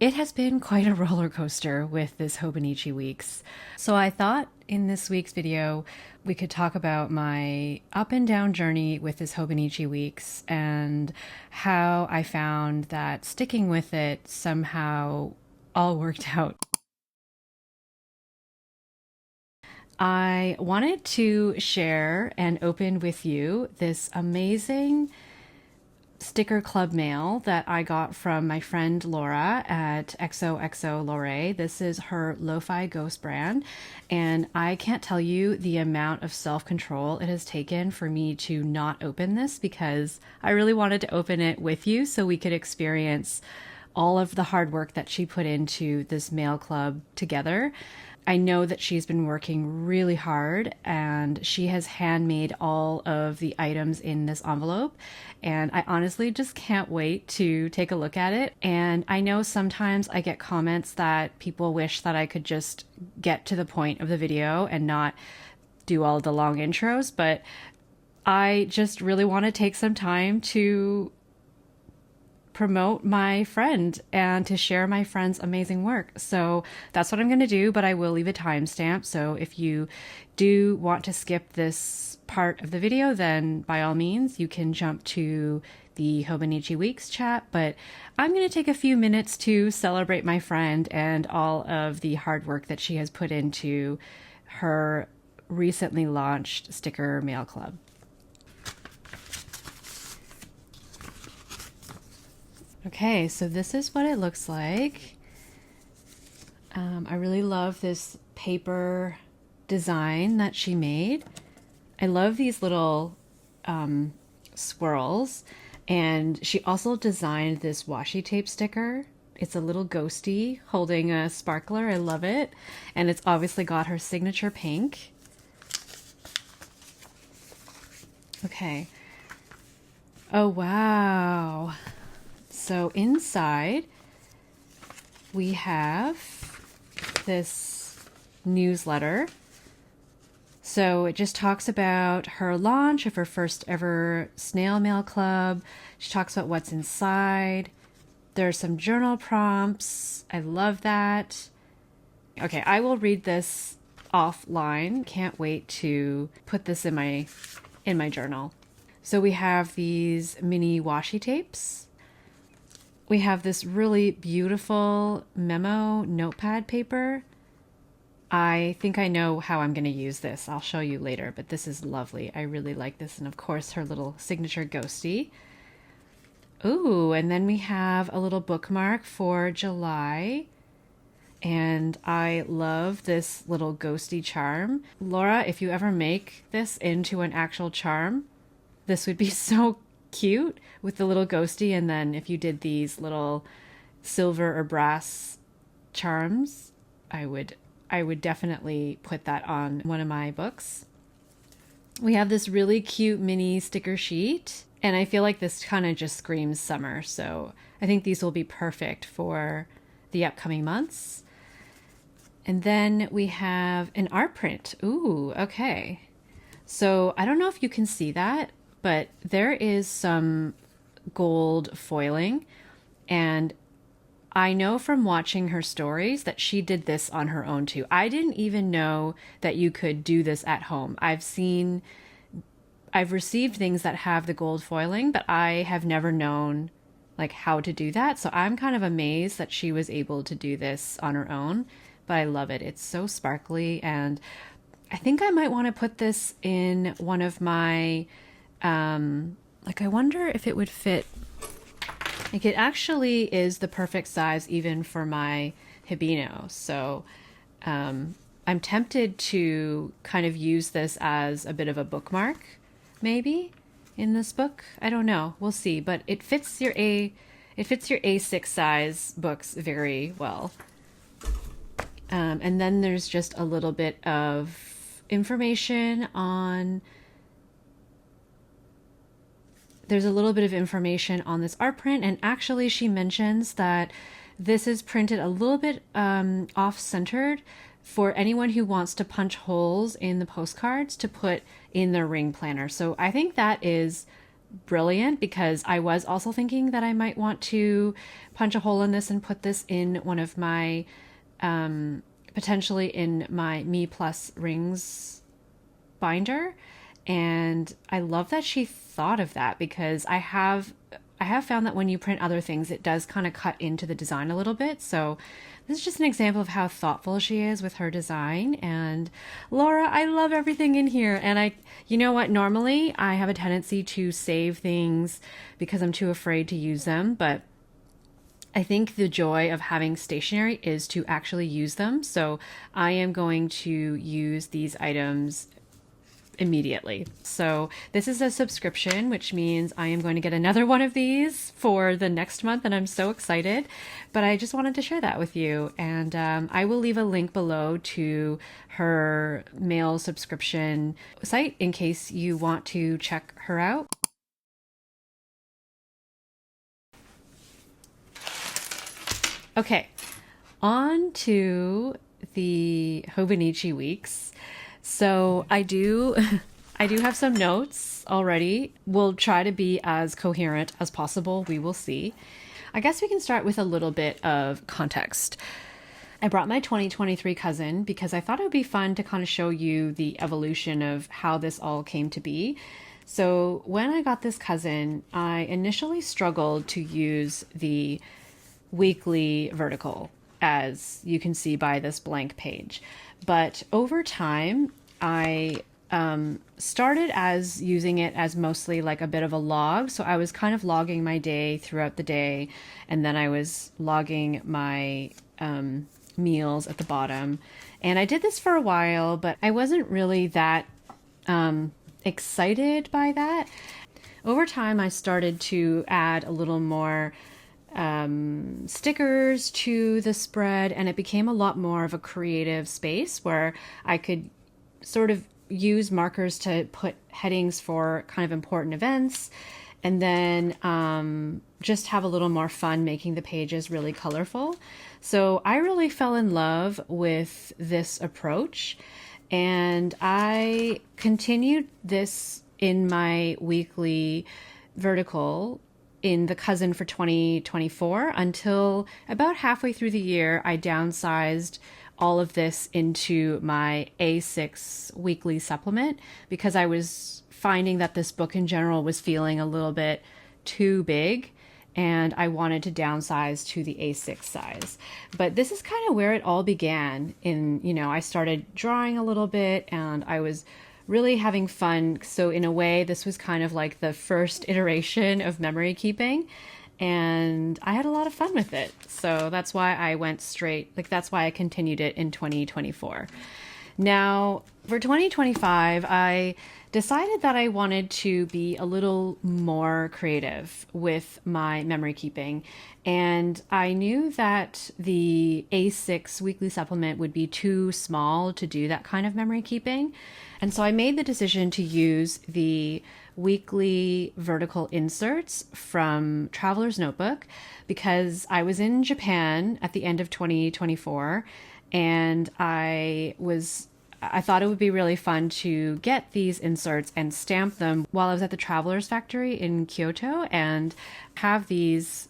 It has been quite a roller coaster with this Hobonichi Weeks. So I thought in this week's video, we could talk about my up and down journey with this Hobonichi Weeks and how I found that sticking with it somehow all worked out. I wanted to share and open with you this amazing sticker club mail that I got from my friend Laura at Txoxolorae. This is her lo-fi ghost brand, and I can't tell you the amount of self-control it has taken for me to not open this, because I really wanted to open it with you so we could experience all of the hard work that she put into this mail club together. I know that she's been working really hard, and she has handmade all of the items in this envelope, and I honestly just can't wait to take a look at it. And I know sometimes I get comments that people wish that I could just get to the point of the video and not do all the long intros, but I just really want to take some time to promote my friend and to share my friend's amazing work. So that's what I'm going to do, but I will leave a timestamp. So if you do want to skip this part of the video, then by all means, you can jump to the Hobonichi Weeks chat. But I'm going to take a few minutes to celebrate my friend and all of the hard work that she has put into her recently launched sticker mail club. Okay, so this is what it looks like. I really love this paper design that she made. I love these little swirls. And she also designed this washi tape sticker. It's a little ghosty holding a sparkler. I love it. And it's obviously got her signature pink. Okay. Oh, wow. So inside, we have this newsletter. So it just talks about her launch of her first ever snail mail club. She talks about what's inside. There's some journal prompts. I love that. Okay, I will read this offline. Can't wait to put this in my journal. So we have these mini washi tapes. We have this really beautiful memo notepad paper. I think I know how I'm going to use this. I'll show you later, but this is lovely. I really like this. And of course, her little signature ghosty. Ooh, and then we have a little bookmark for July. And I love this little ghosty charm. Laura, if you ever make this into an actual charm, this would be so cute with the little ghosty. And then if you did these little silver or brass charms, I would definitely put that on one of my books. We have this really cute mini sticker sheet, and I feel like this kind of just screams summer. So I think these will be perfect for the upcoming months. And then we have an art print. Ooh, okay. So I don't know if you can see that, but there is some gold foiling, and I know from watching her stories that she did this on her own too. I didn't even know that you could do this at home. I've received things that have the gold foiling, but I have never known like how to do that. So I'm kind of amazed that she was able to do this on her own, but I love it. It's so sparkly, and I think I might want to put this in one of my I wonder if it would fit. Like, it actually is the perfect size even for my Hibino. So I'm tempted to kind of use this as a bit of a bookmark, maybe, in this book. I don't know. We'll see. But it fits your A6 size books very well. And then there's just a little bit of information on There's a little bit of information on this art print, and actually she mentions that this is printed a little bit off-centered for anyone who wants to punch holes in the postcards to put in their ring planner. So I think that is brilliant because I was also thinking that I might want to punch a hole in this and put this in one of my, potentially in my Me Plus rings binder. And I love that she thought of that because I have found that when you print other things, it does kind of cut into the design a little bit. So this is just an example of how thoughtful she is with her design. And Laura, I love everything in here. And you know what? Normally I have a tendency to save things because I'm too afraid to use them. But I think the joy of having stationery is to actually use them. So I am going to use these items immediately. So this is a subscription, which means I am going to get another one of these for the next month, and I'm so excited. But I just wanted to share that with you, and I will leave a link below to her mail subscription site in case you want to check her out. Okay, on to the Hobonichi Weeks. So I do have some notes already. We'll try to be as coherent as possible. We will see. I guess we can start with a little bit of context. I brought my 2023 cousin because I thought it would be fun to kind of show you the evolution of how this all came to be. So when I got this cousin, I initially struggled to use the weekly vertical, as you can see by this blank page. But over time, I started as using it as mostly like a bit of a log. So I was kind of logging my day throughout the day, and then I was logging my meals at the bottom. And I did this for a while, but I wasn't really that excited by that. Over time, I started to add a little more stickers to the spread, and it became a lot more of a creative space where I could sort of use markers to put headings for kind of important events, and then just have a little more fun making the pages really colorful. So I really fell in love with this approach, and I continued this in my weekly vertical in the cousin for 2024 until about halfway through the year. I downsized all of this into my A6 weekly supplement because I was finding that this book in general was feeling a little bit too big, and I wanted to downsize to the A6 size. But this is kind of where it all began. I started drawing a little bit, and I was really having fun. So in a way, this was kind of like the first iteration of memory keeping, and I had a lot of fun with it. So that's why I went straight, that's why I continued it in 2024. Now, for 2025, I decided that I wanted to be a little more creative with my memory keeping. And I knew that the A6 weekly supplement would be too small to do that kind of memory keeping. And so I made the decision to use the weekly vertical inserts from Traveler's Notebook because I was in Japan at the end of 2024, and I thought it would be really fun to get these inserts and stamp them while I was at the Traveler's Factory in Kyoto, and have these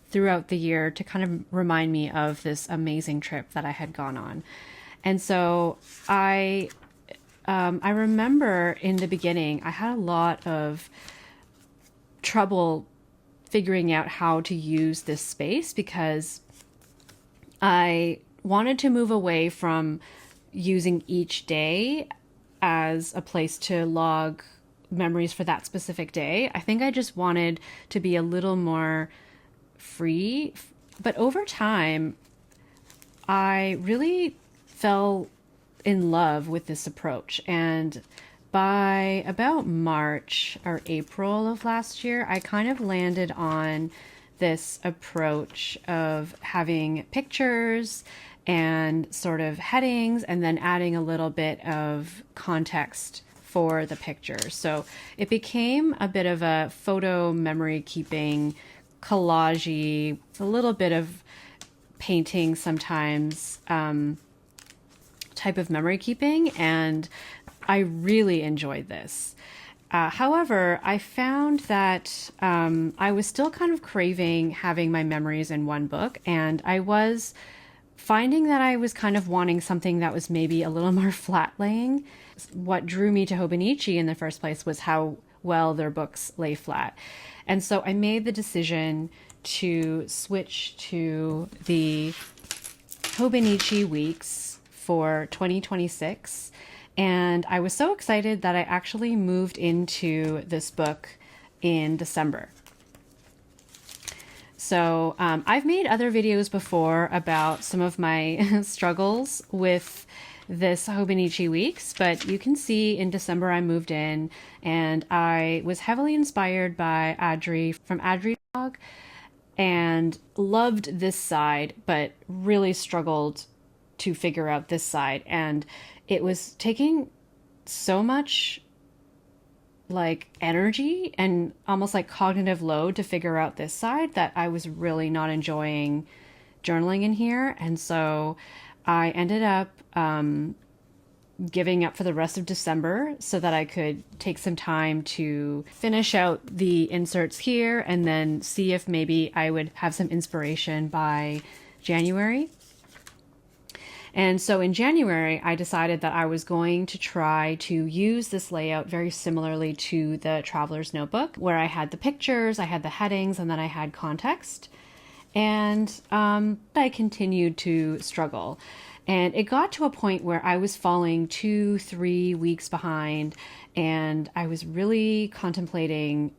throughout the year to kind of remind me of this amazing trip that I had gone on. And so I remember in the beginning, I had a lot of trouble figuring out how to use this space because I wanted to move away from using each day as a place to log memories for that specific day. I think I just wanted to be a little more free. But over time, I really fell in love with this approach. And by about March or April of last year, I kind of landed on this approach of having pictures and sort of headings, and then adding a little bit of context for the picture. So it became a bit of a photo memory keeping, collage-y, a little bit of painting sometimes, type of memory keeping, and I really enjoyed this. However, I found that I was still kind of craving having my memories in one book, and I was finding that I was kind of wanting something that was maybe a little more flat laying. What drew me to Hobonichi in the first place was how well their books lay flat. And so I made the decision to switch to the Hobonichi Weeks for 2026. And I was so excited that I actually moved into this book in December. So I've made other videos before about some of my struggles with this Hobonichi Weeks, but you can see in December I moved in, and I was heavily inspired by Adri from Adri Blog and loved this side, but really struggled to figure out this side. And it was taking so much like energy and almost like cognitive load to figure out this side that I was really not enjoying journaling in here. And so I ended up giving up for the rest of December so that I could take some time to finish out the inserts here and then see if maybe I would have some inspiration by January. And so in January, I decided that I was going to try to use this layout very similarly to the Traveler's Notebook, where I had the pictures, I had the headings, and then I had context. And I continued to struggle. And it got to a point where I was falling 2-3 weeks behind, and I was really contemplating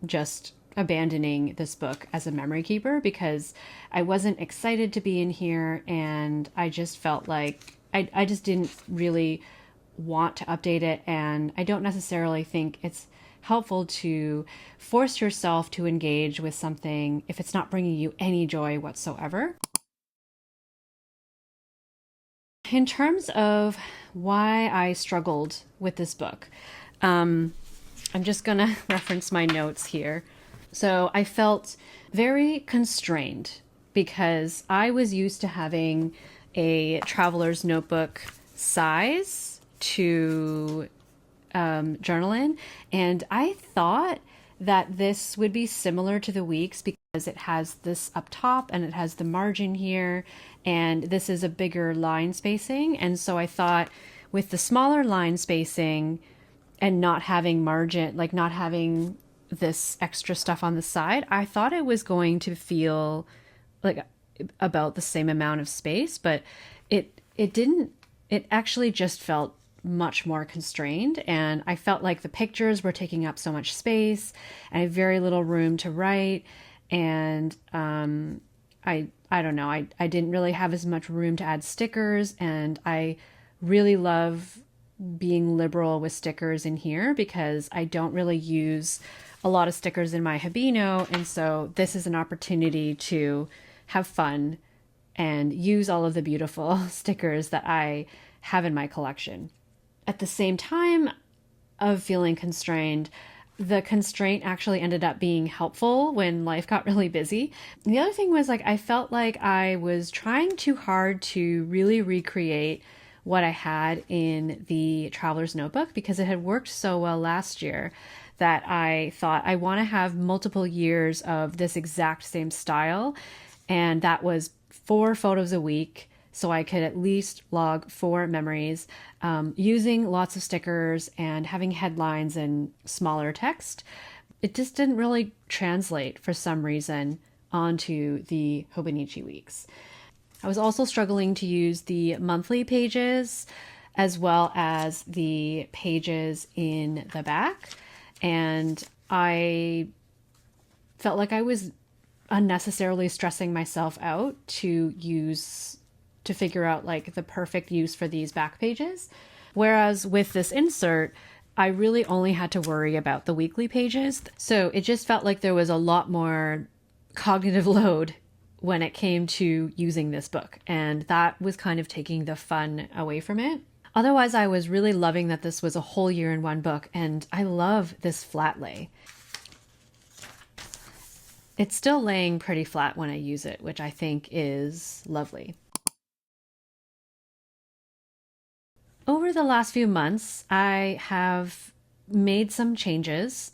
just abandoning this book as a memory keeper because I wasn't excited to be in here, and I just felt like I just didn't really want to update it, and I don't necessarily think it's helpful to force yourself to engage with something if it's not bringing you any joy whatsoever. In terms of why I struggled with this book, I'm just gonna reference my notes here. So I felt very constrained because I was used to having a traveler's notebook size to journal in, and I thought that this would be similar to the weeks because it has this up top and it has the margin here, and this is a bigger line spacing. And so I thought with the smaller line spacing and not having margin, like not having this extra stuff on the side, I thought it was going to feel like about the same amount of space, but it didn't. It actually just felt much more constrained, and I felt like the pictures were taking up so much space and I had very little room to write, and I don't know, I didn't really have as much room to add stickers, and I really love being liberal with stickers in here because I don't really use a lot of stickers in my Hobino, and so this is an opportunity to have fun and use all of the beautiful stickers that I have in my collection. At the same time of feeling constrained, the constraint actually ended up being helpful when life got really busy. The other thing was, like, I felt like I was trying too hard to really recreate what I had in the Traveler's Notebook because it had worked so well last year that I thought I want to have multiple years of this exact same style. And that was 4 photos a week, so I could at least log 4 memories, using lots of stickers and having headlines and smaller text. It just didn't really translate for some reason onto the Hobonichi Weeks. I was also struggling to use the monthly pages as well as the pages in the back. And I felt like I was unnecessarily stressing myself out to figure out like the perfect use for these back pages. Whereas with this insert, I really only had to worry about the weekly pages. So it just felt like there was a lot more cognitive load when it came to using this book. And that was kind of taking the fun away from it. Otherwise, I was really loving that this was a whole year in one book, and I love this flat lay. It's still laying pretty flat when I use it, which I think is lovely. Over the last few months, I have made some changes,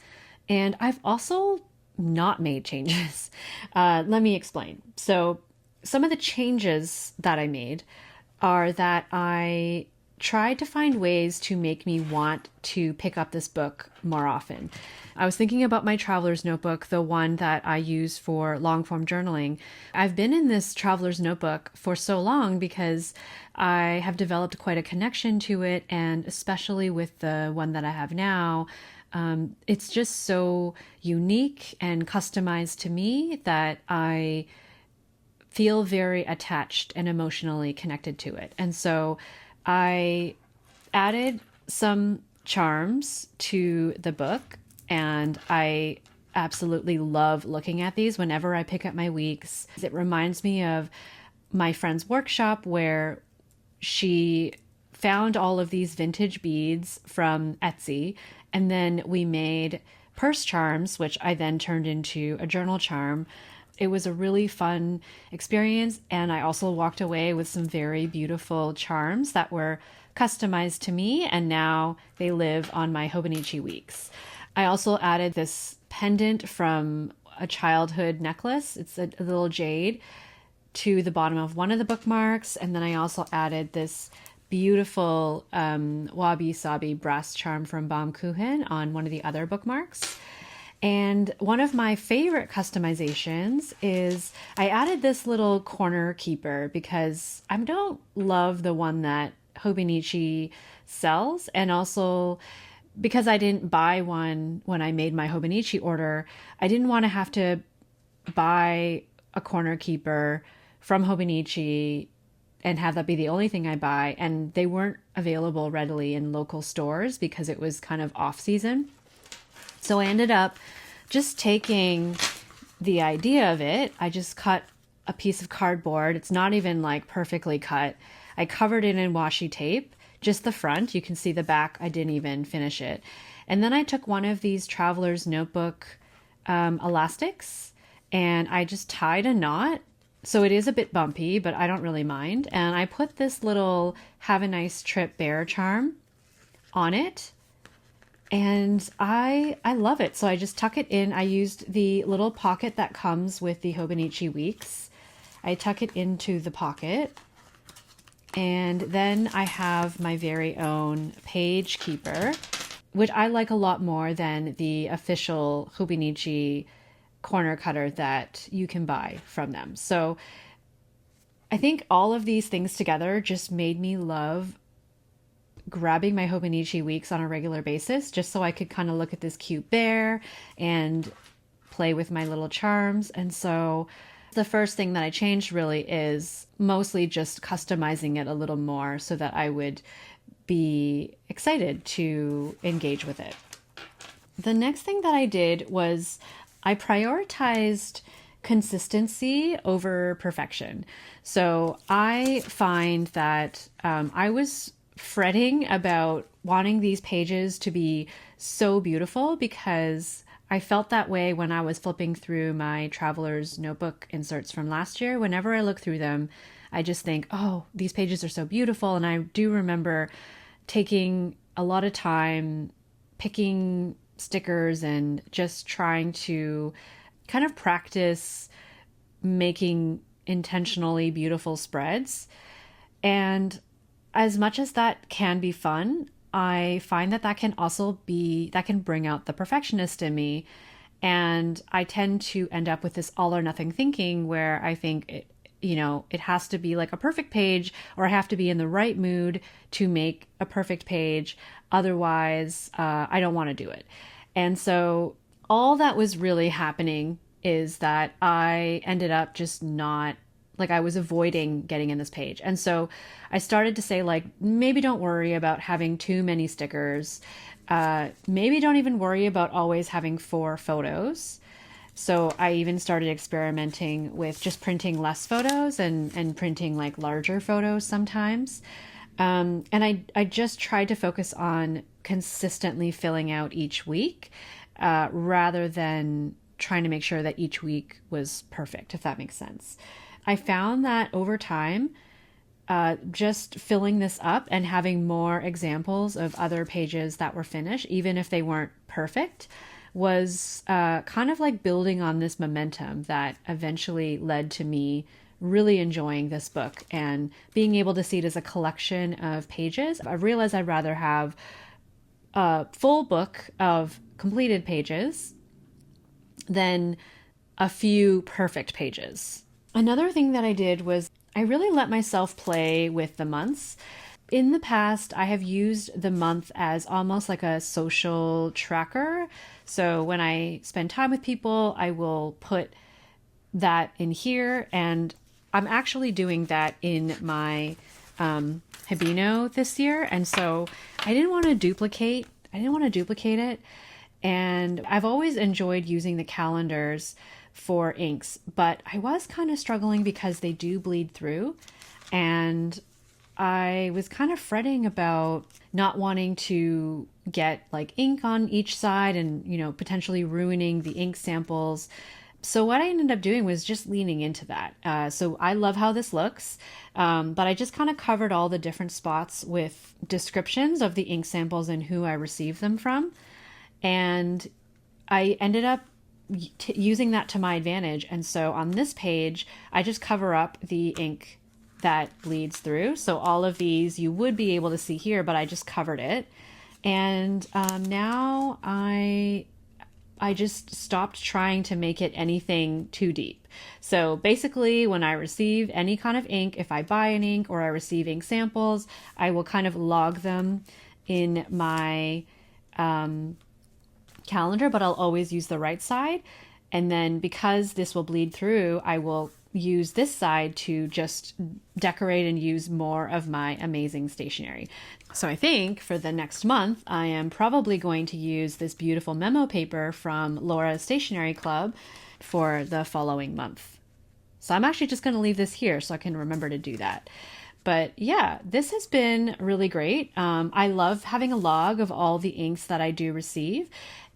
and I've also not made changes. Let me explain. So some of the changes that I made are that I tried to find ways to make me want to pick up this book more often. I was thinking about my traveler's notebook, the one that I use for long form journaling. I've been in this traveler's notebook for so long because I have developed quite a connection to it, and especially with the one that I have now, it's just so unique and customized to me that I feel very attached and emotionally connected to it. And so I added some charms to the book, and I absolutely love looking at these whenever I pick up my weeks. It reminds me of my friend's workshop where she found all of these vintage beads from Etsy, and then we made purse charms, which I then turned into a journal charm. It was a really fun experience, and I also walked away with some very beautiful charms that were customized to me, and now they live on my Hobonichi Weeks. I also added this pendant from a childhood necklace. It's a little jade to the bottom of one of the bookmarks, and then I also added this beautiful wabi-sabi brass charm from Baumkuchen on one of the other bookmarks. And one of my favorite customizations is I added this little corner keeper because I don't love the one that Hobonichi sells, and also because I didn't buy one when I made my Hobonichi order, I didn't want to have to buy a corner keeper from Hobonichi and have that be the only thing I buy. And they weren't available readily in local stores because it was kind of off season. So I ended up just taking the idea of it. I just cut a piece of cardboard. It's not even like perfectly cut. I covered it in washi tape, just the front. You can see the back. I didn't even finish it. And then I took one of these traveler's notebook elastics, and I just tied a knot. So it is a bit bumpy, but I don't really mind. And I put this little "Have a Nice Trip" bear charm on it. And I love it. So I just tuck it in. I used the little pocket that comes with the Hobonichi Weeks. I tuck it into the pocket. And then I have my very own page keeper, which I like a lot more than the official Hobonichi corner cutter that you can buy from them. So I think all of these things together just made me love grabbing my Hobonichi Weeks on a regular basis, just so I could kind of look at this cute bear and play with my little charms. And so the first thing that I changed really is mostly just customizing it a little more so that I would be excited to engage with it. The next thing that I did was I prioritized consistency over perfection. So I find that I was fretting about wanting these pages to be so beautiful because I felt that way when I was flipping through my traveler's notebook inserts from last year. Whenever I look through them, I just think, oh, these pages are so beautiful. And I do remember taking a lot of time picking stickers and just trying to kind of practice making intentionally beautiful spreads. And as much as that can be fun, I find that can also that can bring out the perfectionist in me. And I tend to end up with this all or nothing thinking where I think it has to be like a perfect page, or I have to be in the right mood to make a perfect page. Otherwise, I don't want to do it. And so all that was really happening is that I ended up just not, like, I was avoiding getting in this page. And so I started to say, like, maybe don't worry about having too many stickers. Maybe don't even worry about always having 4 photos. So I even started experimenting with just printing less photos and printing like larger photos sometimes. And I just tried to focus on consistently filling out each week rather than trying to make sure that each week was perfect, if that makes sense. I found that over time, just filling this up and having more examples of other pages that were finished, even if they weren't perfect, was kind of like building on this momentum that eventually led to me really enjoying this book and being able to see it as a collection of pages. I realized I'd rather have a full book of completed pages than a few perfect pages. Another thing that I did was I really let myself play with the months. In the past, I have used the month as almost like a social tracker. So when I spend time with people, I will put that in here. And I'm actually doing that in my Hibino this year. And so I didn't want to duplicate it. And I've always enjoyed using the calendars for inks, but I was kind of struggling because they do bleed through. And I was kind of fretting about not wanting to get like ink on each side and, potentially ruining the ink samples. So what I ended up doing was just leaning into that. So I love how this looks, but I just kind of covered all the different spots with descriptions of the ink samples and who I received them from. And I ended up using that to my advantage. And so on this page, I just cover up the ink that bleeds through. So all of these you would be able to see here, but I just covered it. And now I just stopped trying to make it anything too deep. So basically, when I receive any kind of ink, if I buy an ink or I receive ink samples, I will kind of log them in my calendar, but I'll always use the right side. And then because this will bleed through, I will use this side to just decorate and use more of my amazing stationery. So I think for the next month, I am probably going to use this beautiful memo paper from Laura's Stationery Club for the following month. So I'm actually just going to leave this here so I can remember to do that. But yeah, this has been really great. I love having a log of all the inks that I do receive.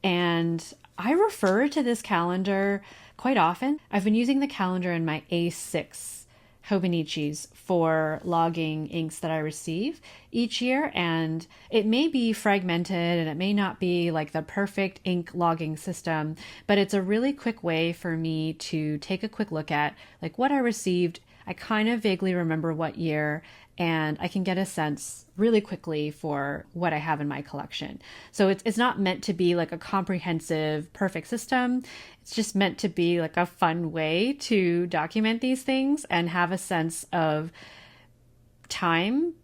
And I refer to this calendar quite often. I've been using the calendar in my A6 Hobonichis for logging inks that I receive each year. And it may be fragmented and it may not be like the perfect ink logging system, but it's a really quick way for me to take a quick look at like what I received. I kind of vaguely remember what year, and I can get a sense really quickly for what I have in my collection. So it's not meant to be like a comprehensive, perfect system. It's just meant to be like a fun way to document these things and have a sense of time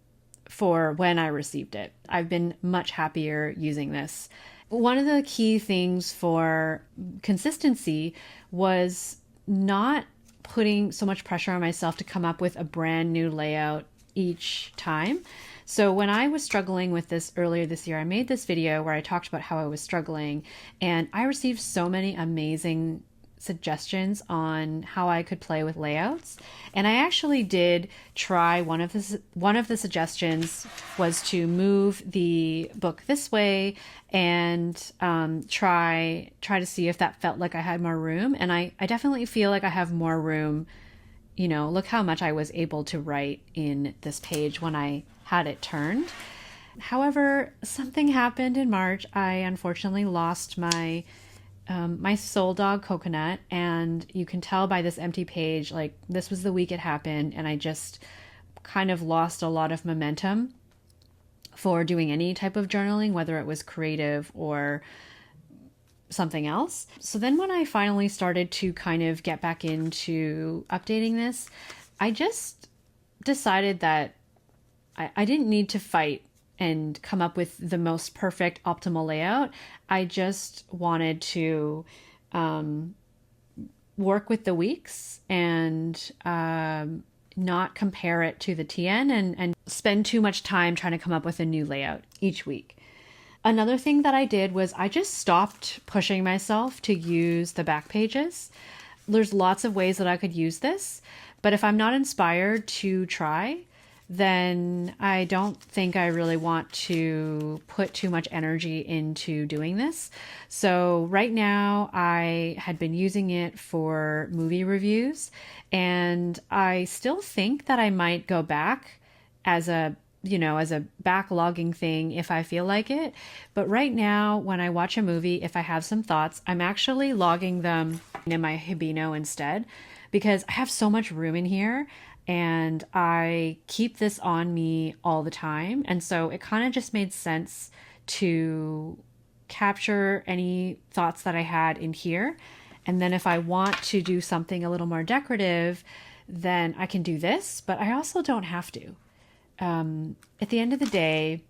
for when I received it. I've been much happier using this. One of the key things for consistency was not putting so much pressure on myself to come up with a brand new layout each time. So when I was struggling with this earlier this year, I made this video where I talked about how I was struggling, and I received so many amazing suggestions on how I could play with layouts. And I actually did try one of the suggestions was to move the book this way and try to see if that felt like I had more room. And I definitely feel like I have more room. Look how much I was able to write in this page when I had it turned. However, something happened in March. I unfortunately lost my soul dog Coconut, and you can tell by this empty page, like this was the week it happened, and I just kind of lost a lot of momentum for doing any type of journaling, whether it was creative or something else. So then when I finally started to kind of get back into updating this, I just decided that I didn't need to fight and come up with the most perfect optimal layout. I just wanted to work with the weeks and not compare it to the TN and spend too much time trying to come up with a new layout each week. Another thing that I did was I just stopped pushing myself to use the back pages. There's lots of ways that I could use this, but if I'm not inspired to try, then I don't think I really want to put too much energy into doing this. So right now I had been using it for movie reviews, and I still think that I might go back as a as a backlogging thing if I feel like it. But right now, when I watch a movie, if I have some thoughts, I'm actually logging them in my Hibino instead, because I have so much room in here and I keep this on me all the time. And so it kind of just made sense to capture any thoughts that I had in here. And then if I want to do something a little more decorative, then I can do this, but I also don't have to. At the end of the day,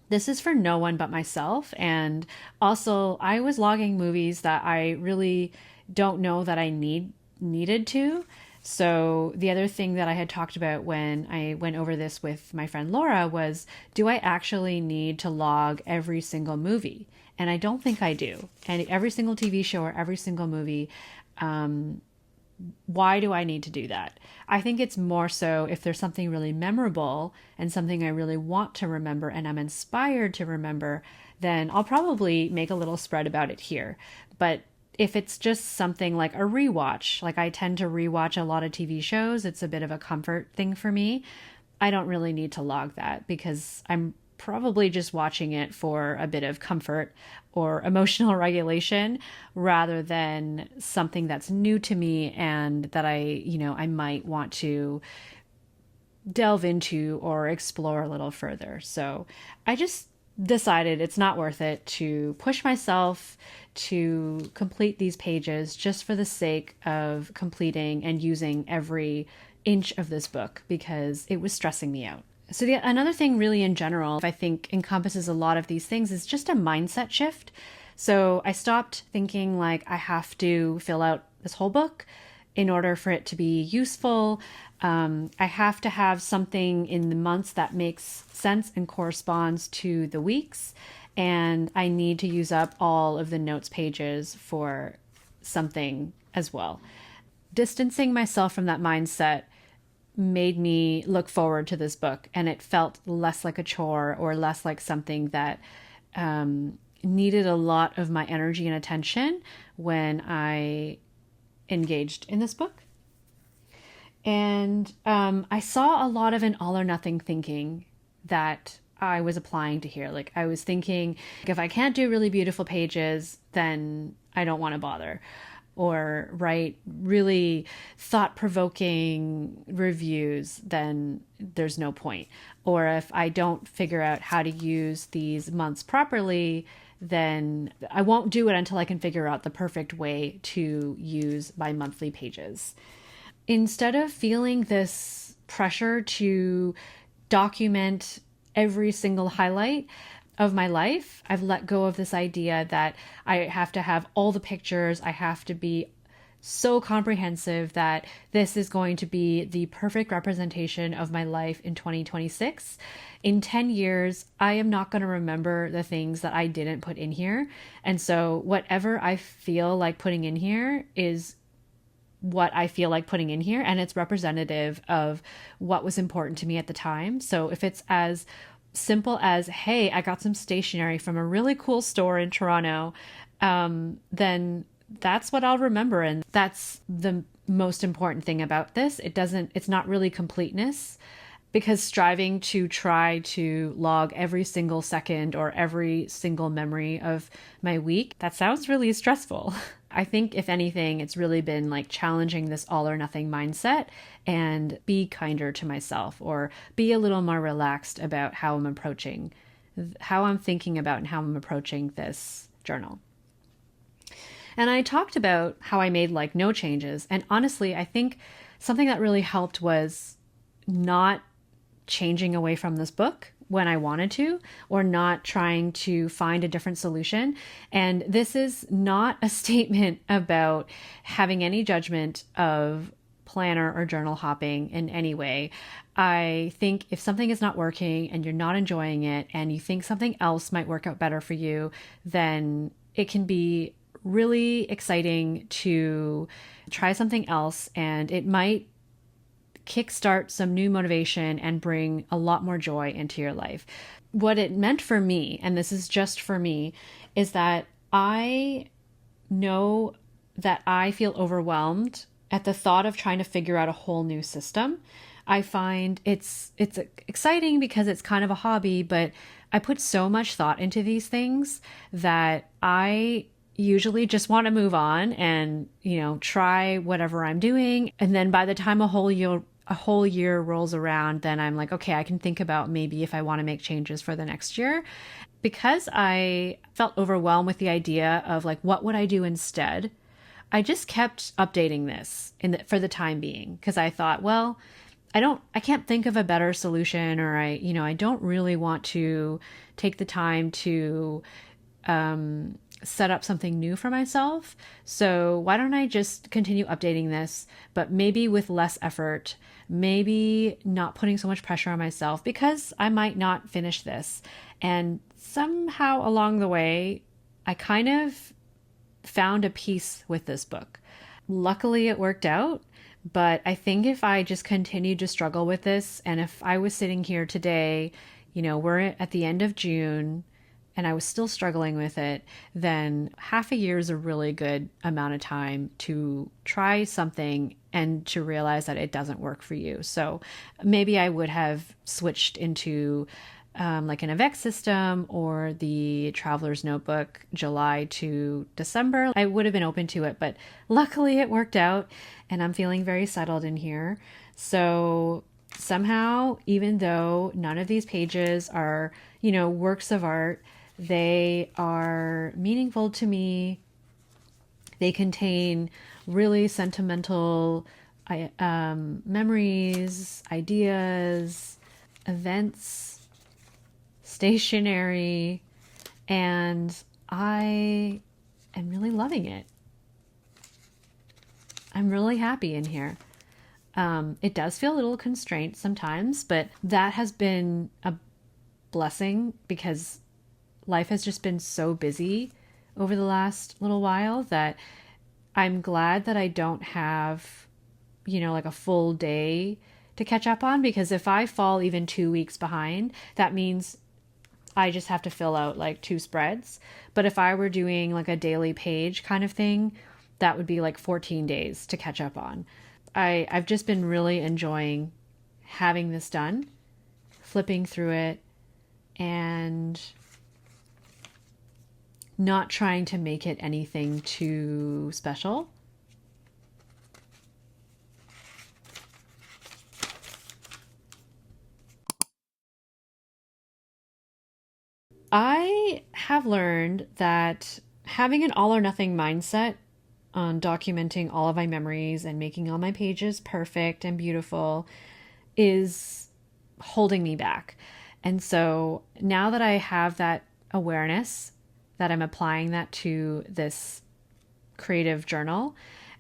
this is for no one but myself. And also, I was logging movies that I really don't know that I needed to. So the other thing that I had talked about when I went over this with my friend Laura was, do I actually need to log every single movie? And I don't think I do. And every single TV show or every single movie, why do I need to do that? I think it's more so if there's something really memorable and something I really want to remember and I'm inspired to remember, then I'll probably make a little spread about it here. But if it's just something like a rewatch, like I tend to rewatch a lot of TV shows, it's a bit of a comfort thing for me. I don't really need to log that because I'm probably just watching it for a bit of comfort or emotional regulation rather than something that's new to me and that I might want to delve into or explore a little further. So I just decided it's not worth it to push myself to complete these pages just for the sake of completing and using every inch of this book because it was stressing me out. So another thing really in general, I think encompasses a lot of these things is just a mindset shift. So I stopped thinking like I have to fill out this whole book in order for it to be useful. I have to have something in the months that makes sense and corresponds to the weeks. And I need to use up all of the notes pages for something as well. Distancing myself from that mindset made me look forward to this book, and it felt less like a chore or less like something that needed a lot of my energy and attention when I engaged in this book. And I saw a lot of an all or nothing thinking that I was applying to here. Like I was thinking, if I can't do really beautiful pages, then I don't want to bother. Or write really thought-provoking reviews, then there's no point. Or if I don't figure out how to use these months properly, then I won't do it until I can figure out the perfect way to use my monthly pages. Instead of feeling this pressure to document every single highlight of my life, I've let go of this idea that I have to have all the pictures. I have to be so comprehensive that this is going to be the perfect representation of my life in 2026. In 10 years, I am not going to remember the things that I didn't put in here. And so whatever I feel like putting in here is what I feel like putting in here. And it's representative of what was important to me at the time. So if it's as simple as, hey, I got some stationery from a really cool store in Toronto, then that's what I'll remember. And that's the most important thing about this. It's not really completeness, because striving to try to log every single second or every single memory of my week, that sounds really stressful. I think if anything, it's really been like challenging this all or nothing mindset and be kinder to myself, or be a little more relaxed about how I'm thinking about and how I'm approaching this journal. And I talked about how I made like no changes. And honestly, I think something that really helped was not changing away from this book when I wanted to, or not trying to find a different solution. And this is not a statement about having any judgment of planner or journal hopping in any way. I think if something is not working and you're not enjoying it and you think something else might work out better for you, then it can be really exciting to try something else, and it might kickstart some new motivation and bring a lot more joy into your life. What it meant for me, and this is just for me, is that I know that I feel overwhelmed at the thought of trying to figure out a whole new system. I find it's exciting because it's kind of a hobby, but I put so much thought into these things that I usually just want to move on and, try whatever I'm doing. And then by the time a whole year rolls around, then I'm like, okay, I can think about maybe if I want to make changes for the next year. Because I felt overwhelmed with the idea of like, what would I do instead? I just kept updating this for the time being because I thought, well, I can't think of a better solution, or I don't really want to take the time to set up something new for myself. So why don't I just continue updating this, but maybe with less effort, maybe not putting so much pressure on myself because I might not finish this. And somehow along the way, I kind of found a peace with this book. Luckily, it worked out. But I think if I just continued to struggle with this, and if I was sitting here today, we're at the end of June, and I was still struggling with it, then half a year is a really good amount of time to try something and to realize that it doesn't work for you. So maybe I would have switched into like an avec system or the traveler's notebook, July to December. I would have been open to it, but luckily it worked out and I'm feeling very settled in here. So somehow, even though none of these pages are, works of art, they are meaningful to me. They contain really sentimental memories, ideas, events, stationery, and I am really loving it. I'm really happy in here. It does feel a little constrained sometimes, but that has been a blessing because life has just been so busy over the last little while that I'm glad that I don't have, like a full day to catch up on, because if I fall even 2 weeks behind, that means I just have to fill out like 2 spreads. But if I were doing like a daily page kind of thing, that would be like 14 days to catch up on. I've just been really enjoying having this done, flipping through it, and not trying to make it anything too special. I have learned that having an all or nothing mindset on documenting all of my memories and making all my pages perfect and beautiful is holding me back. And so now that I have that awareness, that I'm applying that to this creative journal,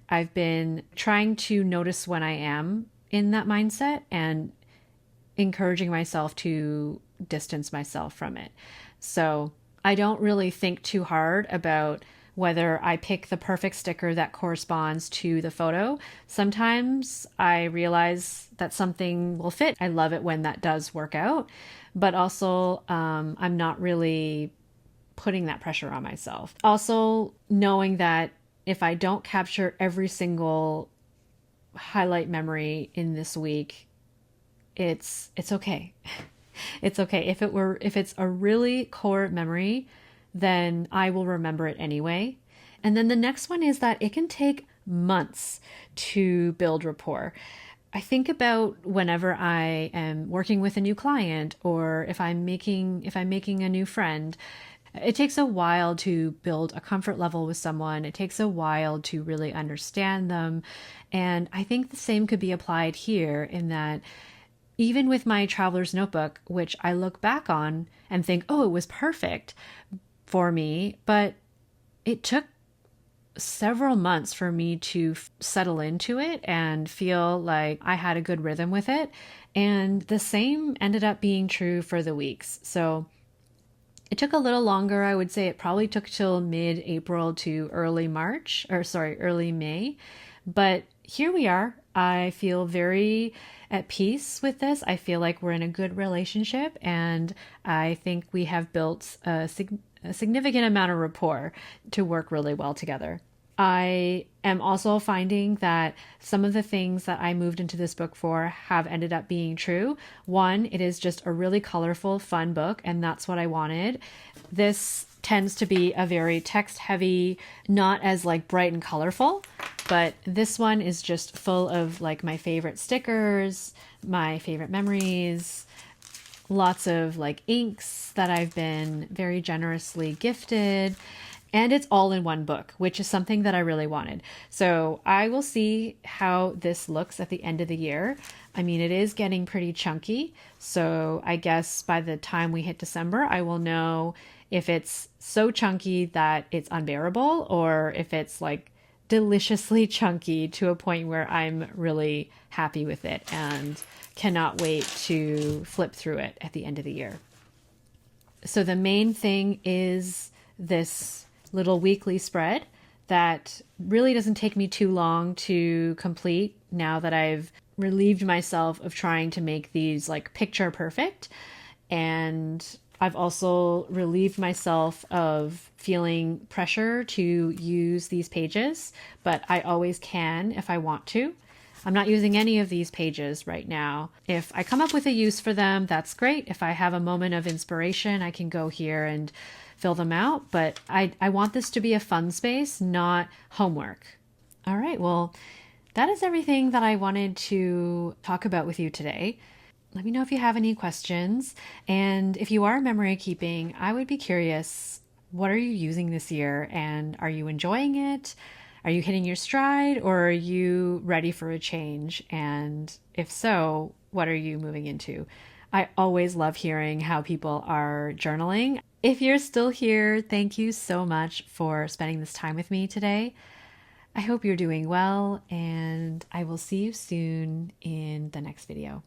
I've been trying to notice when I am in that mindset and encouraging myself to distance myself from it. So I don't really think too hard about whether I pick the perfect sticker that corresponds to the photo. Sometimes I realize that something will fit. I love it when that does work out, but also I'm not really putting that pressure on myself. Also, knowing that if I don't capture every single highlight memory in this week, it's okay. It's okay. If it's a really core memory, then I will remember it anyway. And then the next one is that it can take months to build rapport. I think about whenever I am working with a new client, or if I'm making a new friend, it takes a while to build a comfort level with someone. It takes a while to really understand them. And I think the same could be applied here, in that even with my traveler's notebook, which I look back on and think, oh, it was perfect for me, but it took several months for me to settle into it and feel like I had a good rhythm with it. And the same ended up being true for the weeks. So it took a little longer. I would say it probably took till mid-April to early May. But here we are. I feel very at peace with this. I feel like we're in a good relationship, and I think we have built a significant amount of rapport to work really well together. I am also finding that some of the things that I moved into this book for have ended up being true. One, it is just a really colorful, fun book, and that's what I wanted. This tends to be a very text heavy, not as like bright and colorful, but this one is just full of like my favorite stickers, my favorite memories, lots of like inks that I've been very generously gifted. And it's all in one book, which is something that I really wanted. So I will see how this looks at the end of the year. I mean, it is getting pretty chunky. So I guess by the time we hit December, I will know if it's so chunky that it's unbearable or if it's like deliciously chunky to a point where I'm really happy with it and cannot wait to flip through it at the end of the year. So the main thing is this little weekly spread that really doesn't take me too long to complete now that I've relieved myself of trying to make these like picture perfect. And I've also relieved myself of feeling pressure to use these pages, but I always can if I want to. I'm not using any of these pages right now. If I come up with a use for them, that's great. If I have a moment of inspiration, I can go here and fill them out. But I want this to be a fun space, not homework. All right, well, that is everything that I wanted to talk about with you today. Let me know if you have any questions. And if you are memory keeping, I would be curious, what are you using this year? And are you enjoying it? Are you hitting your stride, or are you ready for a change? And if so, what are you moving into? I always love hearing how people are journaling. If you're still here, thank you so much for spending this time with me today. I hope you're doing well, and I will see you soon in the next video.